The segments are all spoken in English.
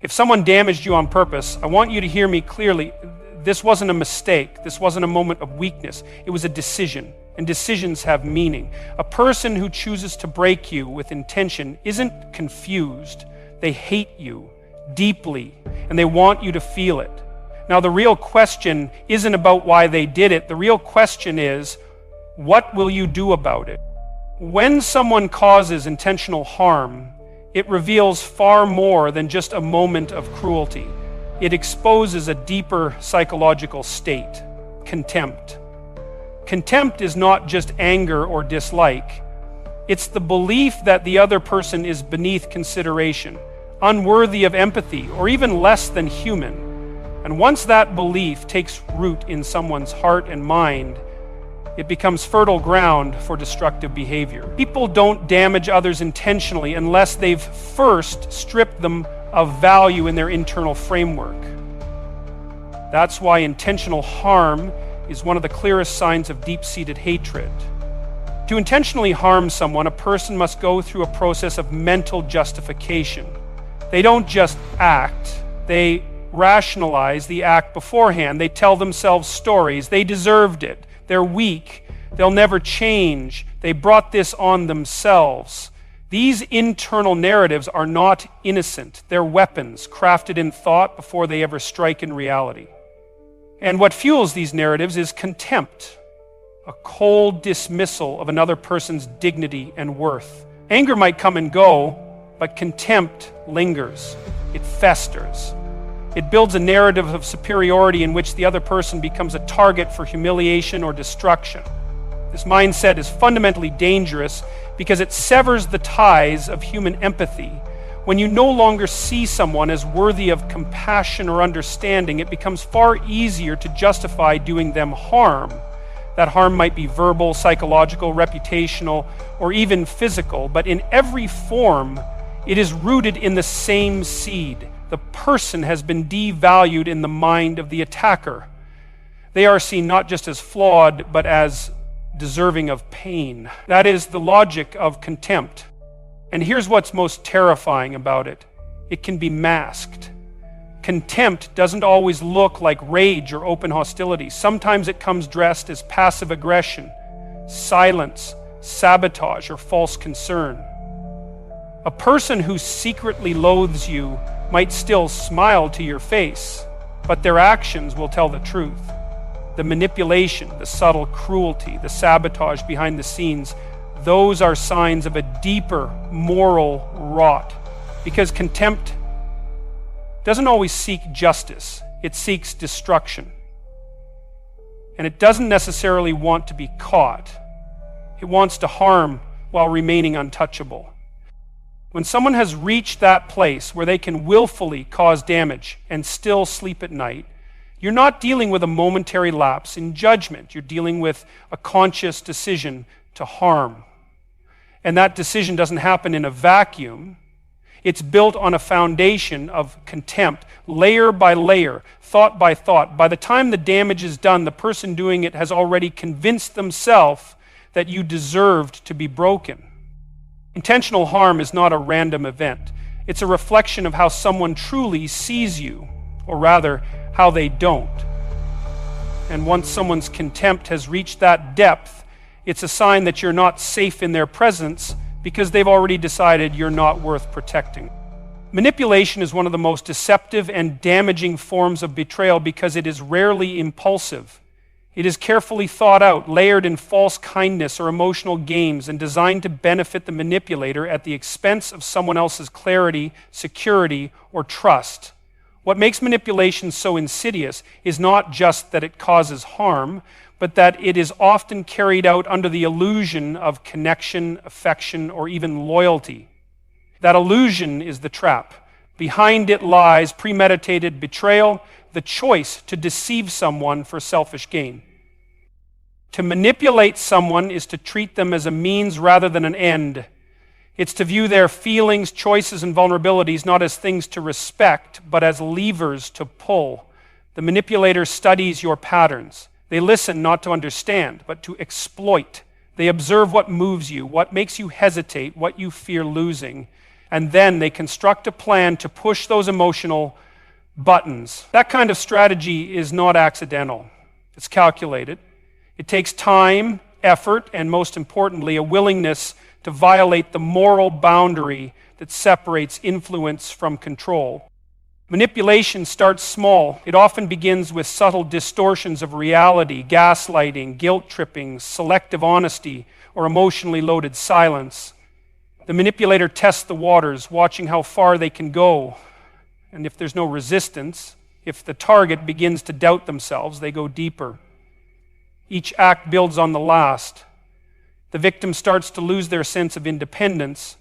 If someone damaged you on purpose, I want you to hear me clearly. This wasn't a mistake. This wasn't a moment of weakness. It was a decision, and decisions have meaning. A person who chooses to break you with intention isn't confused. They hate you deeply, and they want you to feel it. Now, the real question isn't about why they did it. The real question is, what will you do about it? When someone causes intentional harm, it reveals far more than just a moment of cruelty. It exposes a deeper psychological state, contempt. Contempt is not just anger or dislike. It's the belief that the other person is beneath consideration, unworthy of empathy, or even less than human. And once that belief takes root in someone's heart and mind, it becomes fertile ground for destructive behavior. People don't damage others intentionally unless they've first stripped them of value in their internal framework. That's why intentional harm is one of the clearest signs of deep-seated hatred. To intentionally harm someone, a person must go through a process of mental justification. They don't just act, they rationalize the act beforehand. They tell themselves stories. They deserved it. They're weak. They'll never change. They brought this on themselves. These internal narratives are not innocent. They're weapons crafted in thought before they ever strike in reality. And what fuels these narratives is contempt, a cold dismissal of another person's dignity and worth. Anger might come and go, but contempt lingers. It festers. It builds a narrative of superiority in which the other person becomes a target for humiliation or destruction. This mindset is fundamentally dangerous because it severs the ties of human empathy. When you no longer see someone as worthy of compassion or understanding, it becomes far easier to justify doing them harm. That harm might be verbal, psychological, reputational, or even physical, but in every form, it is rooted in the same seed. The person has been devalued in the mind of the attacker. They are seen not just as flawed, but as deserving of pain. That is the logic of contempt. And here's what's most terrifying about it. It can be masked. Contempt doesn't always look like rage or open hostility. Sometimes it comes dressed as passive aggression, silence, sabotage, or false concern. A person who secretly loathes you might still smile to your face, but their actions will tell the truth. The manipulation, the subtle cruelty, the sabotage behind the scenes, those are signs of a deeper moral rot. Because contempt doesn't always seek justice, it seeks destruction. And it doesn't necessarily want to be caught. It wants to harm while remaining untouchable. When someone has reached that place where they can willfully cause damage and still sleep at night, you're not dealing with a momentary lapse in judgment. You're dealing with a conscious decision to harm. And that decision doesn't happen in a vacuum. It's built on a foundation of contempt, layer by layer, thought by thought. By the time the damage is done, the person doing it has already convinced themselves that you deserved to be broken. Intentional harm is not a random event. It's a reflection of how someone truly sees you, or rather, how they don't. And once someone's contempt has reached that depth, it's a sign that you're not safe in their presence because they've already decided you're not worth protecting. Manipulation is one of the most deceptive and damaging forms of betrayal because it is rarely impulsive. It is carefully thought out, layered in false kindness or emotional games, and designed to benefit the manipulator at the expense of someone else's clarity, security, or trust. What makes manipulation so insidious is not just that it causes harm, but that it is often carried out under the illusion of connection, affection, or even loyalty. That illusion is the trap. Behind it lies premeditated betrayal, the choice to deceive someone for selfish gain. To manipulate someone is to treat them as a means rather than an end. It's to view their feelings, choices, and vulnerabilities not as things to respect, but as levers to pull. The manipulator studies your patterns. They listen not to understand, but to exploit. They observe what moves you, what makes you hesitate, what you fear losing, and then they construct a plan to push those emotional buttons. That kind of strategy is not accidental. It's calculated. It takes time, effort, and most importantly, a willingness to violate the moral boundary that separates influence from control. Manipulation starts small. It often begins with subtle distortions of reality, gaslighting, guilt-tripping, selective honesty, or emotionally loaded silence. The manipulator tests the waters, watching how far they can go. And if there's no resistance, if the target begins to doubt themselves, they go deeper. Each act builds on the last. The victim starts to lose their sense of independence.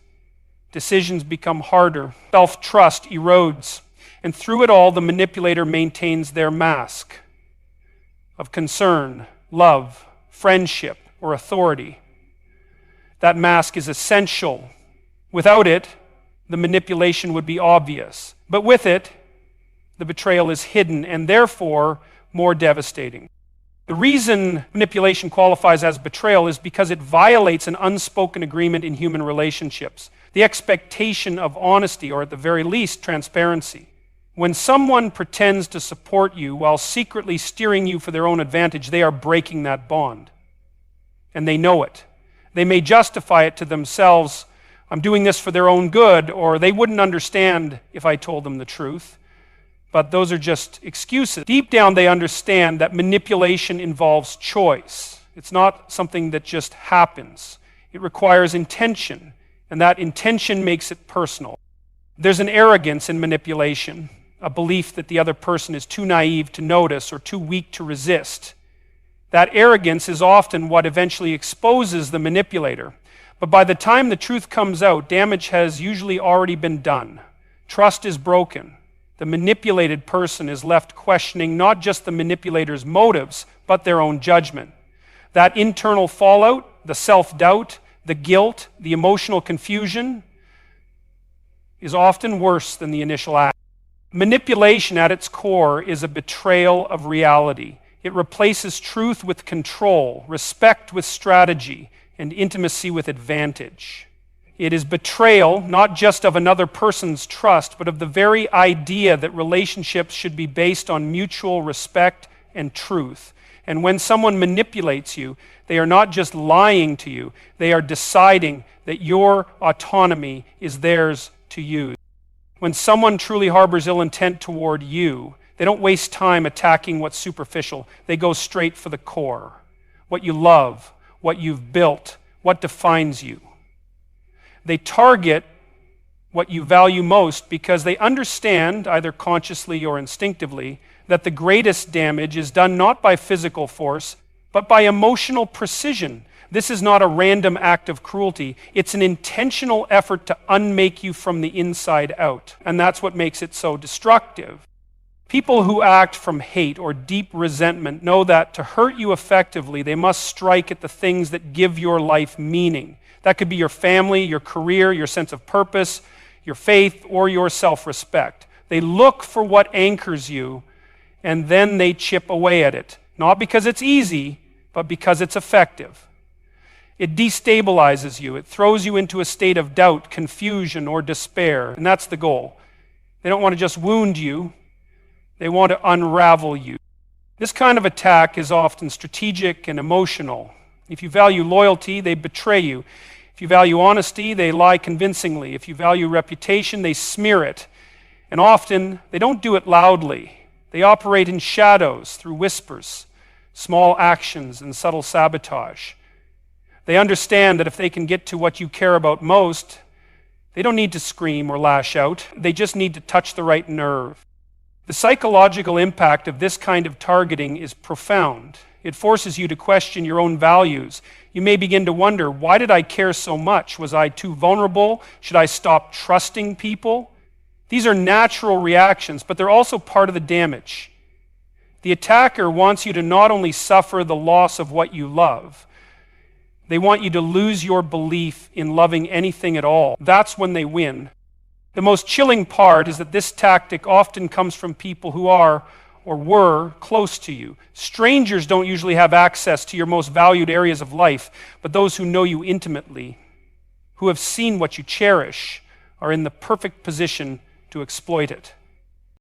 Decisions become harder. Self-trust erodes. And through it all, the manipulator maintains their mask of concern, love, friendship, or authority. That mask is essential. Without it, the manipulation would be obvious. But with it, the betrayal is hidden and therefore more devastating. The reason manipulation qualifies as betrayal is because it violates an unspoken agreement in human relationships, the expectation of honesty, or at the very least, transparency. When someone pretends to support you while secretly steering you for their own advantage, they are breaking that bond. And they know it. They may justify it to themselves, I'm doing this for their own good, or they wouldn't understand if I told them the truth. But those are just excuses. Deep down, they understand that manipulation involves choice. It's not something that just happens. It requires intention, and that intention makes it personal. There's an arrogance in manipulation, a belief that the other person is too naive to notice or too weak to resist. That arrogance is often what eventually exposes the manipulator. But by the time the truth comes out, damage has usually already been done. Trust is broken. The manipulated person is left questioning not just the manipulator's motives, but their own judgment. That internal fallout, the self-doubt, the guilt, the emotional confusion is often worse than the initial act. Manipulation at its core is a betrayal of reality. It replaces truth with control, respect with strategy, and intimacy with advantage. It is betrayal not just of another person's trust, but of the very idea that relationships should be based on mutual respect and truth. And when someone manipulates you, they are not just lying to you, they are deciding that your autonomy is theirs to use. When someone truly harbors ill intent toward you, they don't waste time attacking what's superficial. They go straight for the core. What you love, what you've built, what defines you. They target what you value most because they understand, either consciously or instinctively, that the greatest damage is done not by physical force, but by emotional precision. This is not a random act of cruelty. It's an intentional effort to unmake you from the inside out. And that's what makes it so destructive. People who act from hate or deep resentment know that to hurt you effectively, they must strike at the things that give your life meaning. That could be your family, your career, your sense of purpose, your faith, or your self-respect. They look for what anchors you, and then they chip away at it. Not because it's easy, but because it's effective. It destabilizes you. It throws you into a state of doubt, confusion, or despair. And that's the goal. They don't want to just wound you. They want to unravel you. This kind of attack is often strategic and emotional. If you value loyalty, they betray you. If you value honesty, they lie convincingly. If you value reputation, they smear it. And often, they don't do it loudly. They operate in shadows through whispers, small actions, and subtle sabotage. They understand that if they can get to what you care about most, they don't need to scream or lash out. They just need to touch the right nerve. The psychological impact of this kind of targeting is profound. It forces you to question your own values. You may begin to wonder, why did I care so much? Was I too vulnerable? Should I stop trusting people? These are natural reactions, but they're also part of the damage. The attacker wants you to not only suffer the loss of what you love, they want you to lose your belief in loving anything at all. That's when they win. The most chilling part is that this tactic often comes from people who are or were close to you. Strangers don't usually have access to your most valued areas of life, but those who know you intimately, who have seen what you cherish, are in the perfect position to exploit it.